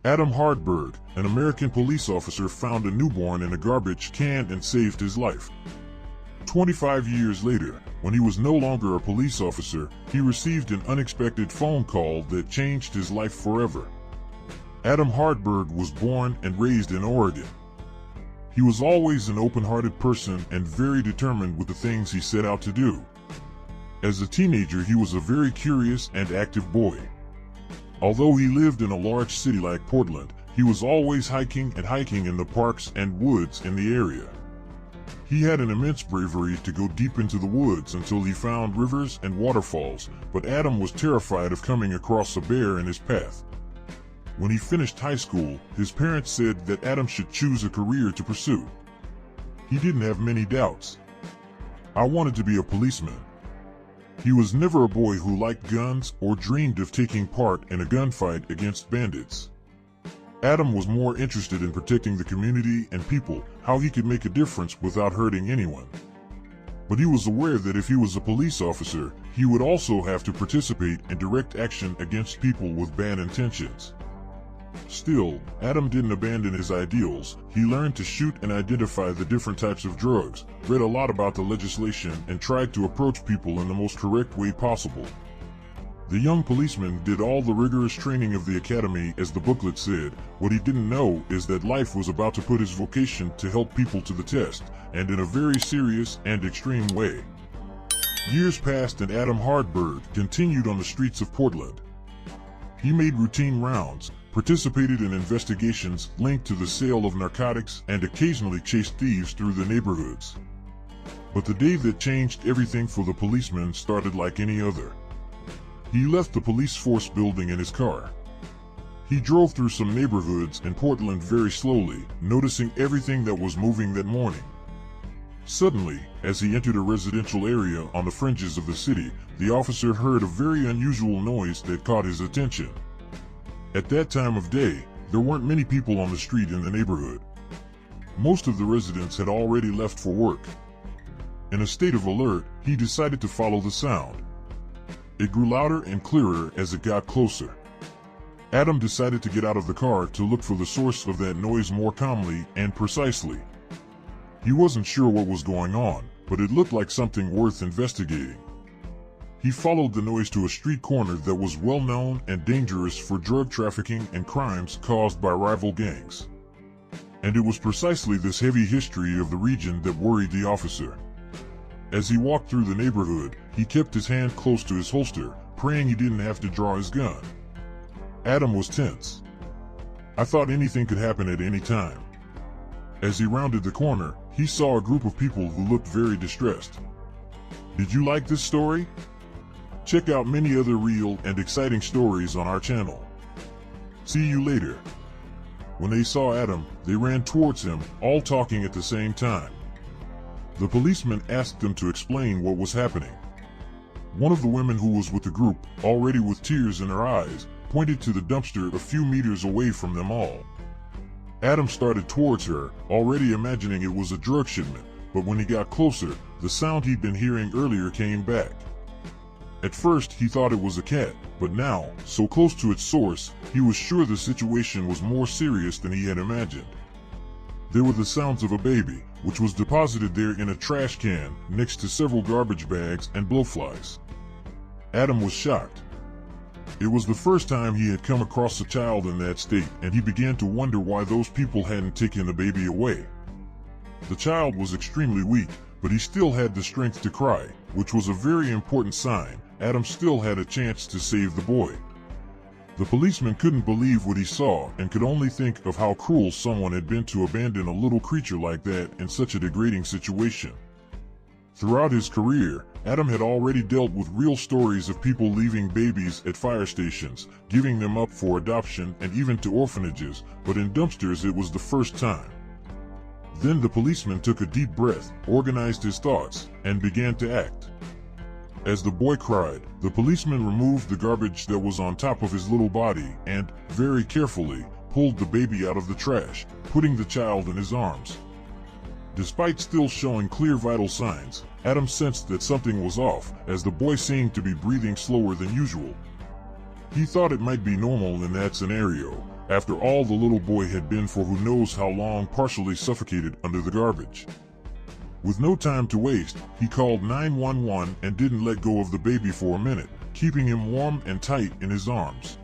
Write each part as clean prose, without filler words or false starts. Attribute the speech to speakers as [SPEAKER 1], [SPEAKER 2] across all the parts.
[SPEAKER 1] Adam Hardberg, an American police officer, found a newborn in a garbage can and saved his life. 25 years later, when he was no longer a police officer, he received an unexpected phone call that changed his life forever. Adam Hardberg was born and raised in Oregon. He was always an open-hearted person and very determined with the things he set out to do. As a teenager, he was a very curious and active boy. Although he lived in a large city like Portland, he was always hiking in the parks and woods in the area. He had an immense bravery to go deep into the woods until he found rivers and waterfalls, but Adam was terrified of coming across a bear in his path. When he finished high school, his parents said that Adam should choose a career to pursue. He didn't have many doubts. "I wanted to be a policeman." He was never a boy who liked guns or dreamed of taking part in a gunfight against bandits. Adam was more interested in protecting the community and people, how he could make a difference without hurting anyone. But he was aware that if he was a police officer, he would also have to participate in direct action against people with bad intentions. Still, Adam didn't abandon his ideals. He learned to shoot and identify the different types of drugs, read a lot about the legislation, and tried to approach people in the most correct way possible. The young policeman did all the rigorous training of the academy, as the booklet said. What he didn't know is that life was about to put his vocation to help people to the test, and in a very serious and extreme way. Years passed and Adam Hardberg continued on the streets of Portland. He made routine rounds, participated in investigations linked to the sale of narcotics, and occasionally chased thieves through the neighborhoods. But the day that changed everything for the policeman started like any other. He left the police force building in his car. He drove through some neighborhoods in Portland very slowly, noticing everything that was moving that morning. Suddenly, as he entered a residential area on the fringes of the city, the officer heard a very unusual noise that caught his attention. At that time of day, there weren't many people on the street in the neighborhood. Most of the residents had already left for work. In a state of alert, he decided to follow the sound. It grew louder and clearer as it got closer. Adam decided to get out of the car to look for the source of that noise more calmly and precisely. He wasn't sure what was going on, but it looked like something worth investigating. He followed the noise to a street corner that was well known and dangerous for drug trafficking and crimes caused by rival gangs. And it was precisely this heavy history of the region that worried the officer. As he walked through the neighborhood, he kept his hand close to his holster, praying he didn't have to draw his gun. Adam was tense. I thought anything could happen at any time. As he rounded the corner, he saw a group of people who looked very distressed. Did you like this story? Check out many other real and exciting stories on our channel. See you later. When they saw Adam, they ran towards him, all talking at the same time. The policeman asked them to explain what was happening. One of the women who was with the group, already with tears in her eyes, pointed to the dumpster a few meters away from them all. Adam started towards her, already imagining it was a drug shipment, but when he got closer, the sound he'd been hearing earlier came back. At first, he thought it was a cat, but now, so close to its source, he was sure the situation was more serious than he had imagined. There were the sounds of a baby, which was deposited there in a trash can next to several garbage bags and blowflies. Adam was shocked. It was the first time he had come across a child in that state, and he began to wonder why those people hadn't taken the baby away. The child was extremely weak, but he still had the strength to cry, which was a very important sign. Adam still had a chance to save the boy. The policeman couldn't believe what he saw and could only think of how cruel someone had been to abandon a little creature like that in such a degrading situation. Throughout his career, Adam had already dealt with real stories of people leaving babies at fire stations, giving them up for adoption, and even to orphanages, but in dumpsters it was the first time. Then the policeman took a deep breath, organized his thoughts, and began to act. As the boy cried, the policeman removed the garbage that was on top of his little body and, very carefully, pulled the baby out of the trash, putting the child in his arms. Despite still showing clear vital signs, Adam sensed that something was off, as the boy seemed to be breathing slower than usual. He thought it might be normal in that scenario, after all the little boy had been for who knows how long, partially suffocated under the garbage. With no time to waste, he called 911 and didn't let go of the baby for a minute, keeping him warm and tight in his arms.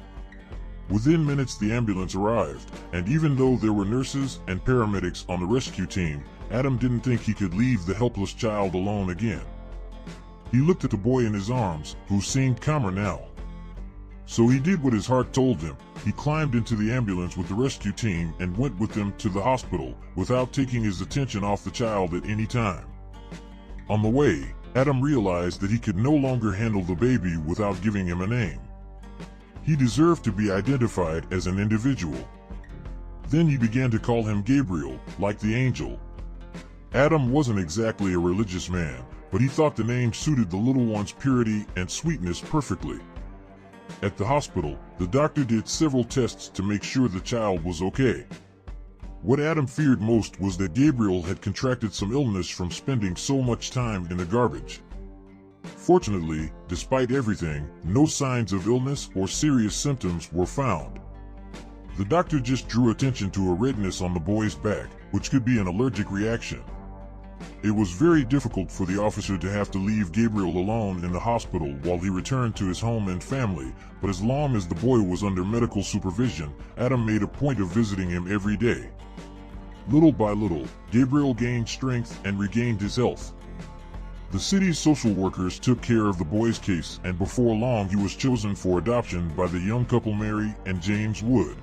[SPEAKER 1] Within minutes the ambulance arrived, and even though there were nurses and paramedics on the rescue team, Adam didn't think he could leave the helpless child alone again. He looked at the boy in his arms, who seemed calmer now. So he did what his heart told him. He climbed into the ambulance with the rescue team and went with them to the hospital, without taking his attention off the child at any time. On the way, Adam realized that he could no longer handle the baby without giving him a name. He deserved to be identified as an individual. Then he began to call him Gabriel, like the angel. Adam wasn't exactly a religious man, but he thought the name suited the little one's purity and sweetness perfectly. At the hospital, the doctor did several tests to make sure the child was okay. What Adam feared most was that Gabriel had contracted some illness from spending so much time in the garbage. Fortunately, despite everything, no signs of illness or serious symptoms were found. The doctor just drew attention to a redness on the boy's back, which could be an allergic reaction. It was very difficult for the officer to have to leave Gabriel alone in the hospital while he returned to his home and family, but as long as the boy was under medical supervision, Adam made a point of visiting him every day. Little by little, Gabriel gained strength and regained his health. The city's social workers took care of the boy's case, and before long he was chosen for adoption by the young couple Mary and James Wood.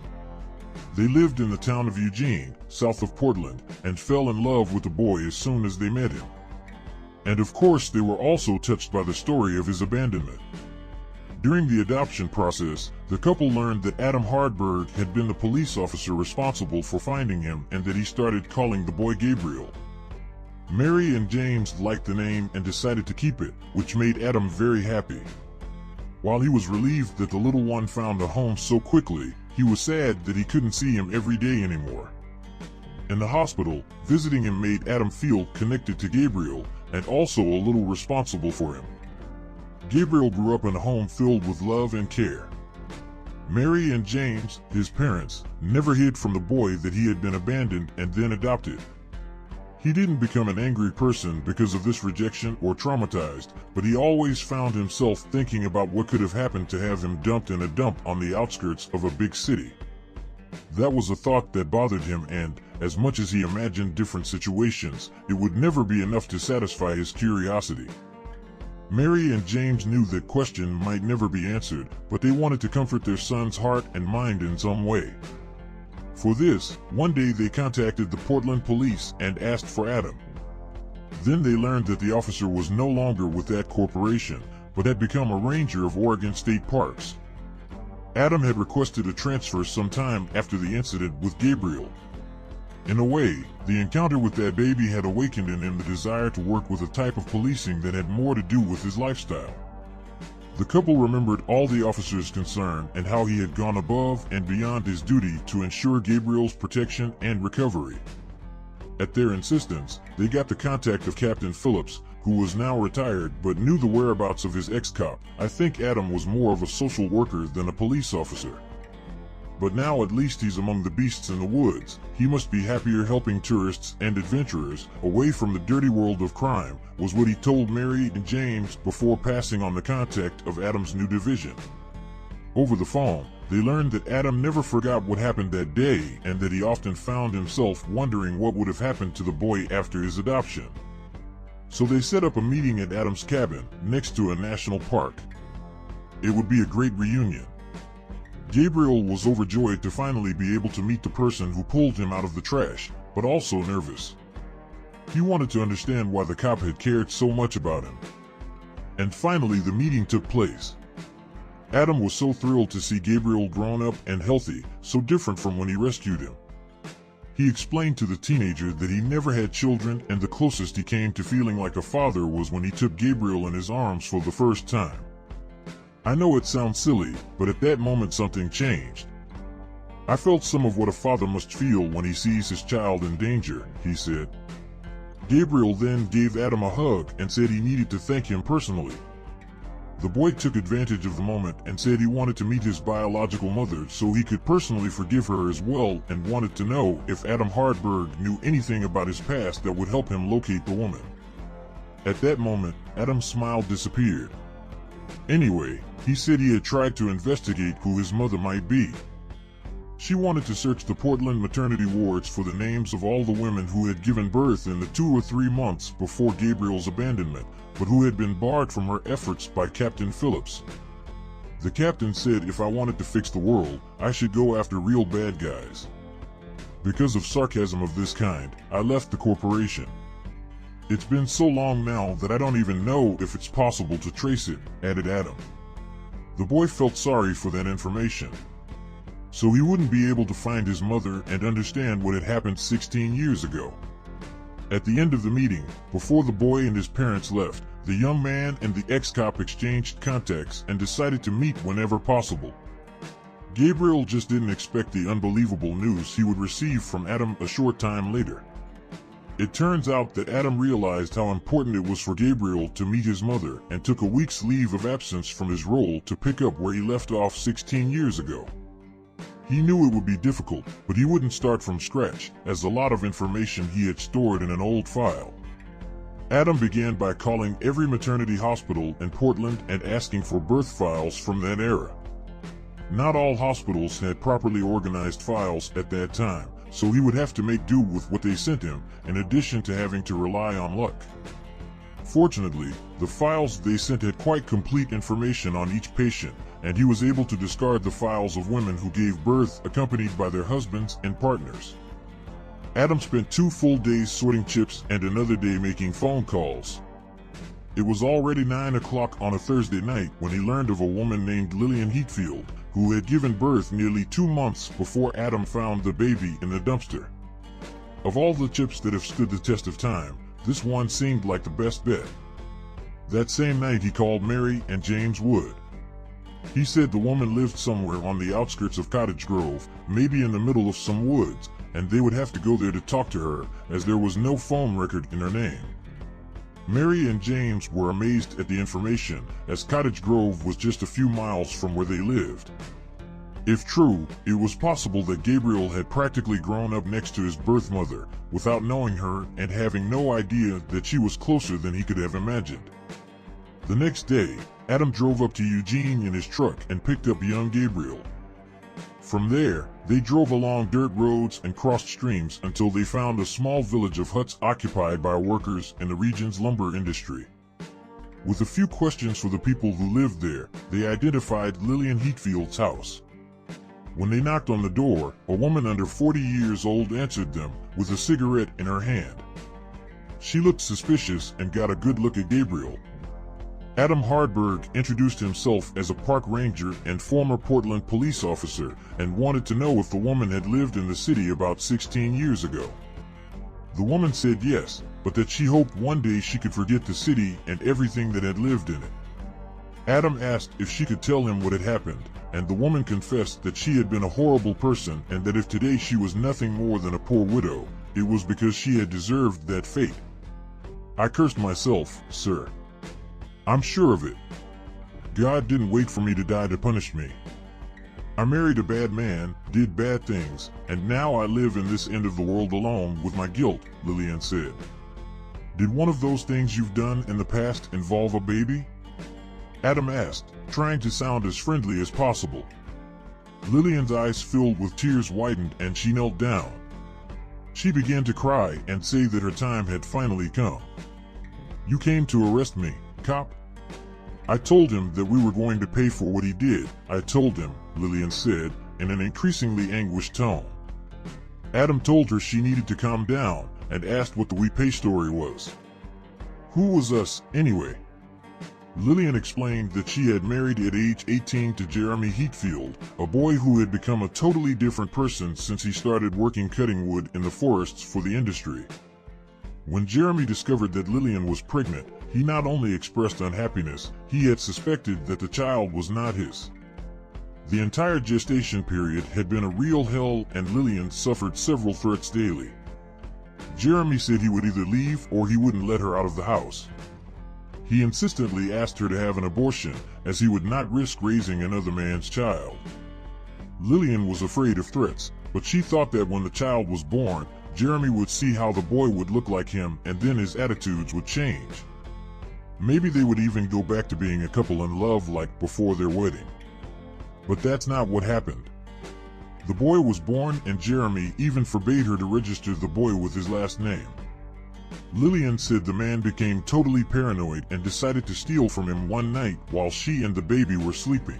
[SPEAKER 1] They lived in the town of Eugene, south of Portland, and fell in love with the boy as soon as they met him. And of course they were also touched by the story of his abandonment. During the adoption process, the couple learned that Adam Hardberg had been the police officer responsible for finding him and that he started calling the boy Gabriel. Mary and James liked the name and decided to keep it, which made Adam very happy. While he was relieved that the little one found a home so quickly, he was sad that he couldn't see him every day anymore. In the hospital, visiting him made Adam feel connected to Gabriel and also a little responsible for him. Gabriel grew up in a home filled with love and care. Mary and James, his parents, never hid from the boy that he had been abandoned and then adopted. He didn't become an angry person because of this rejection or traumatized, but he always found himself thinking about what could have happened to have him dumped in a dump on the outskirts of a big city. That was a thought that bothered him, and, as much as he imagined different situations, it would never be enough to satisfy his curiosity. Mary and James knew that question might never be answered, but they wanted to comfort their son's heart and mind in some way. For this, one day they contacted the Portland police and asked for Adam. Then they learned that the officer was no longer with that corporation, but had become a ranger of Oregon State Parks. Adam had requested a transfer sometime after the incident with Gabriel. In a way, the encounter with that baby had awakened in him the desire to work with a type of policing that had more to do with his lifestyle. The couple remembered all the officer's concern and how he had gone above and beyond his duty to ensure Gabriel's protection and recovery. At their insistence, they got the contact of Captain Phillips, who was now retired but knew the whereabouts of his ex-cop. I think Adam was more of a social worker than a police officer. But now at least he's among the beasts in the woods. He must be happier helping tourists and adventurers away from the dirty world of crime, was what he told Mary and James before passing on the contact of Adam's new division. Over the phone, they learned that Adam never forgot what happened that day and that he often found himself wondering what would have happened to the boy after his adoption. So they set up a meeting at Adam's cabin, next to a national park. It would be a great reunion. Gabriel was overjoyed to finally be able to meet the person who pulled him out of the trash, but also nervous. He wanted to understand why the cop had cared so much about him. And finally the meeting took place. Adam was so thrilled to see Gabriel grown up and healthy, so different from when he rescued him. He explained to the teenager that he never had children, and the closest he came to feeling like a father was when he took Gabriel in his arms for the first time. I know it sounds silly, but at that moment something changed. I felt some of what a father must feel when he sees his child in danger, he said. Gabriel then gave Adam a hug and said he needed to thank him personally. The boy took advantage of the moment and said he wanted to meet his biological mother so he could personally forgive her as well, and wanted to know if Adam Hardberg knew anything about his past that would help him locate the woman. At that moment, Adam's smile disappeared. Anyway, he said he had tried to investigate who his mother might be. She wanted to search the Portland maternity wards for the names of all the women who had given birth in the 2 or 3 months before Gabriel's abandonment, but who had been barred from her efforts by Captain Phillips. The captain said if I wanted to fix the world, I should go after real bad guys. Because of sarcasm of this kind, I left the corporation. It's been so long now that I don't even know if it's possible to trace it, added Adam. The boy felt sorry for that information. So he wouldn't be able to find his mother and understand what had happened 16 years ago. At the end of the meeting, before the boy and his parents left, the young man and the ex-cop exchanged contacts and decided to meet whenever possible. Gabriel just didn't expect the unbelievable news he would receive from Adam a short time later. It turns out that Adam realized how important it was for Gabriel to meet his mother and took a week's leave of absence from his role to pick up where he left off 16 years ago. He knew it would be difficult, but he wouldn't start from scratch, as a lot of information he had stored in an old file. Adam began by calling every maternity hospital in Portland and asking for birth files from that era. Not all hospitals had properly organized files at that time, so he would have to make do with what they sent him, in addition to having to rely on luck. Fortunately, the files they sent had quite complete information on each patient, and he was able to discard the files of women who gave birth accompanied by their husbands and partners. Adam spent 2 full days sorting chips and another day making phone calls. It was already 9 o'clock on a Thursday night when he learned of a woman named Lillian Heatfield, who had given birth nearly 2 months before Adam found the baby in the dumpster. Of all the chips that have stood the test of time, this one seemed like the best bet. That same night he called Mary and James Wood. He said the woman lived somewhere on the outskirts of Cottage Grove, maybe in the middle of some woods, and they would have to go there to talk to her, as there was no phone record in her name. Mary and James were amazed at the information, as Cottage Grove was just a few miles from where they lived. If true, it was possible that Gabriel had practically grown up next to his birth mother, without knowing her and having no idea that she was closer than he could have imagined. The next day, Adam drove up to Eugene in his truck and picked up young Gabriel. From there, they drove along dirt roads and crossed streams until they found a small village of huts occupied by workers in the region's lumber industry. With a few questions for the people who lived there, they identified Lillian Heatfield's house. When they knocked on the door, a woman under 40 years old answered them, with a cigarette in her hand. She looked suspicious and got a good look at Gabriel. Adam Hardberg introduced himself as a park ranger and former Portland police officer, and wanted to know if the woman had lived in the city about 16 years ago. The woman said yes, but that she hoped one day she could forget the city and everything that had lived in it. Adam asked if she could tell him what had happened, and the woman confessed that she had been a horrible person and that if today she was nothing more than a poor widow, it was because she had deserved that fate. "I cursed myself, sir. I'm sure of it. God didn't wait for me to die to punish me. I married a bad man, did bad things, and now I live in this end of the world alone with my guilt," Lillian said. "Did one of those things you've done in the past involve a baby?" Adam asked, trying to sound as friendly as possible. Lillian's eyes filled with tears widened and she knelt down. She began to cry and say that her time had finally come. "You came to arrest me, cop?" "I told him that we were going to pay for what he did, I told him," Lillian said, in an increasingly anguished tone. Adam told her she needed to calm down and asked what the we pay story was. Who was us, anyway? Lillian explained that she had married at age 18 to Jeremy Heatfield, a boy who had become a totally different person since he started working cutting wood in the forests for the industry. When Jeremy discovered that Lillian was pregnant, he not only expressed unhappiness, he had suspected that the child was not his. The entire gestation period had been a real hell and Lillian suffered several threats daily. Jeremy said he would either leave or he wouldn't let her out of the house. He insistently asked her to have an abortion, as he would not risk raising another man's child. Lillian was afraid of threats, but she thought that when the child was born, Jeremy would see how the boy would look like him, and then his attitudes would change. Maybe they would even go back to being a couple in love like before their wedding. But that's not what happened. The boy was born, and Jeremy even forbade her to register the boy with his last name. Lillian said the man became totally paranoid and decided to steal from him one night while she and the baby were sleeping.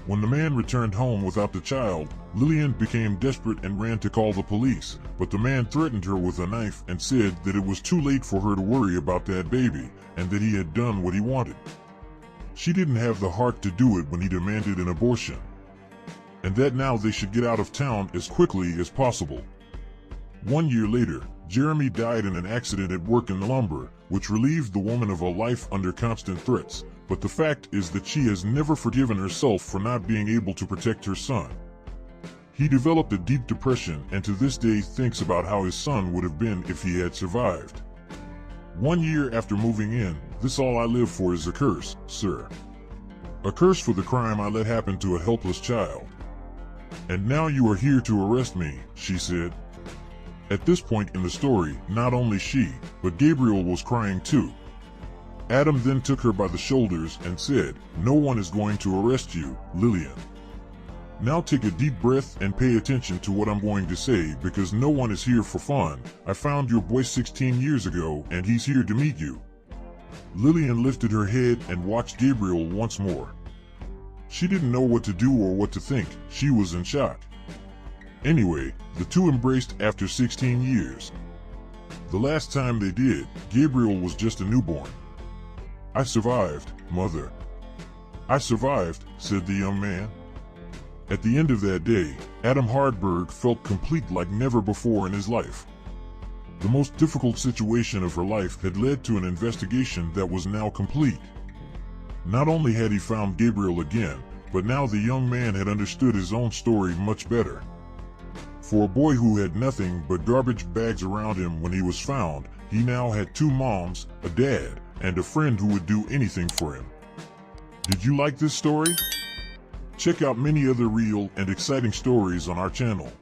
[SPEAKER 1] When the man returned home without the child, Lillian became desperate and ran to call the police, but the man threatened her with a knife and said that it was too late for her to worry about that baby, and that he had done what he wanted. She didn't have the heart to do it when he demanded an abortion, and that now they should get out of town as quickly as possible. 1 year later, Jeremy died in an accident at work in lumber, which relieved the woman of a life under constant threats, but the fact is that she has never forgiven herself for not being able to protect her son. He developed a deep depression and to this day thinks about how his son would have been if he had survived. 1 year after moving in, this all I live for is a curse, sir. A curse for the crime I let happen to a helpless child. And now you are here to arrest me, she said. At this point in the story, not only she, but Gabriel was crying too. Adam then took her by the shoulders and said, "No one is going to arrest you, Lillian. Now take a deep breath and pay attention to what I'm going to say, because no one is here for fun. I found your boy 16 years ago and he's here to meet you." Lillian lifted her head and watched Gabriel once more. She didn't know what to do or what to think. She was in shock. Anyway, the two embraced after 16 years. The last time they did, Gabriel was just a newborn. "I survived, Mother. I survived," said the young man. At the end of that day, Adam Hardberg felt complete like never before in his life. The most difficult situation of her life had led to an investigation that was now complete. Not only had he found Gabriel again, but now the young man had understood his own story much better. For a boy who had nothing but garbage bags around him when he was found, he now had two moms, a dad, and a friend who would do anything for him. Did you like this story? Check out many other real and exciting stories on our channel.